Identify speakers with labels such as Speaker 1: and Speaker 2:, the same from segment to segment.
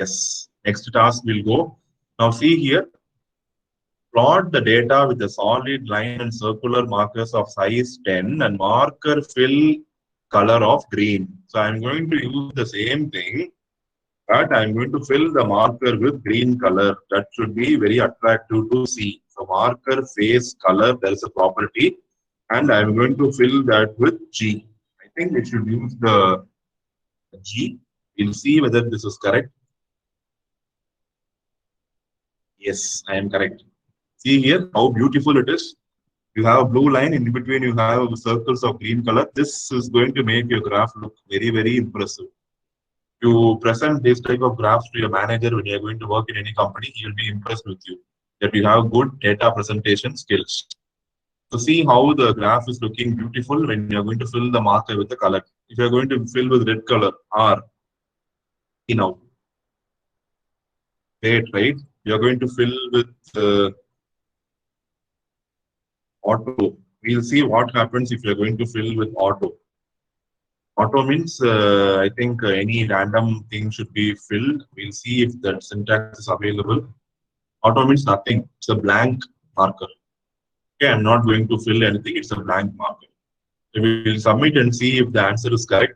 Speaker 1: Yes. Next task will go. Now see here. Plot the data with a solid line and circular markers of size 10 and marker fill color of green. So I'm going to use the same thing, but I'm going to fill the marker with green color. That should be very attractive to see. So marker face color, there is a property, and I'm going to fill that with G. I think we should use the G. We'll see whether this is correct. Yes, I am correct. See here how beautiful it is. You have a blue line, in between you have circles of green color. This is going to make your graph look very, very impressive. You present this type of graphs to your manager when you are going to work in any company, he will be impressed with you that you have good data presentation skills. So see how the graph is looking beautiful when you are going to fill the marker with the color. If you are going to fill with red color, R, now, right? You are going to fill with auto. We'll see what happens if you're going to fill with auto. Auto means, I think any random thing should be filled. We'll see if that syntax is available. Auto means nothing. It's a blank marker. Okay, I'm not going to fill anything. It's a blank marker. So we'll submit and see if the answer is correct.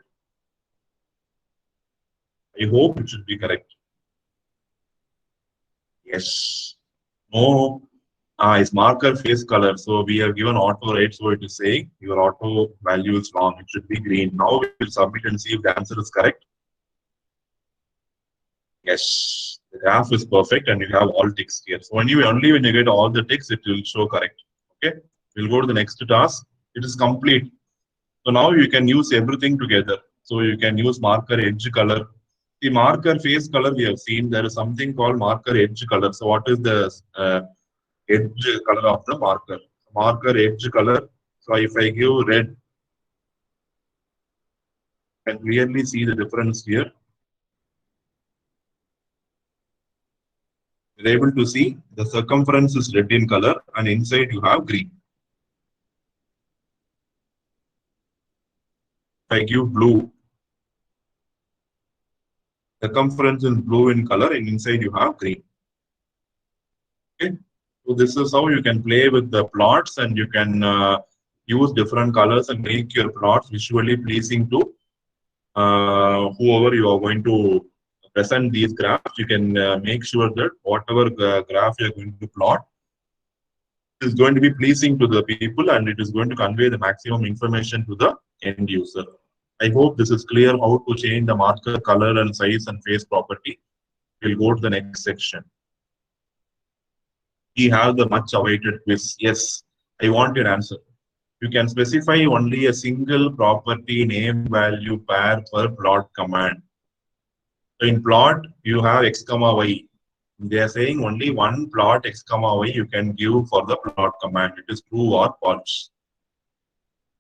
Speaker 1: I hope it should be correct. Yes. No. It's marker face color. So we have given auto, right? So it is saying your auto value is wrong. It should be green. Now we will submit and see if the answer is correct. Yes, the graph is perfect and you have all ticks here. So only when you get all the ticks, it will show correct. Okay, we'll go to the next task. It is complete. So now you can use everything together. So you can use marker edge color. The marker face color we have seen. There is something called marker edge color. So what is the edge color of the marker? Marker edge color. So if I give red, you can clearly see the difference here. You're able to see the circumference is red in color and inside you have green. If I give blue, circumference is blue in color and inside you have green. Okay, so this is how you can play with the plots and you can use different colors and make your plots visually pleasing to whoever you are going to present these graphs. You can make sure that whatever graph you are going to plot is going to be pleasing to the people and it is going to convey the maximum information to the end user. I hope this is clear how to change the marker color and size and face property. We'll go to the next section. We have the much awaited quiz. Yes, I want your answer. You can specify only a single property name value pair per plot command. So in plot, you have x comma y. They are saying only one plot x comma y you can give for the plot command. It is true or false.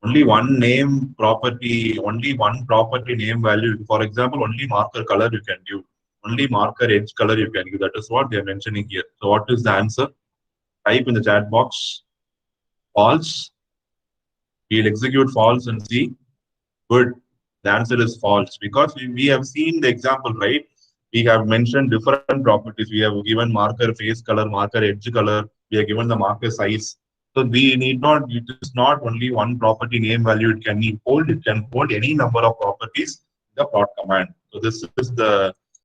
Speaker 1: Only one name property, only one property name value. For example, only marker color you can give. Only marker edge color you can give. That is what they are mentioning here. So what is the answer? Type in the chat box. False. We'll execute false and see. Good. The answer is false because we have seen the example, right? We have mentioned different properties. We have given marker face color, marker edge color. We have given the marker size. So we need not, it is not only one property name value it can hold any number of properties in the plot command. So this is the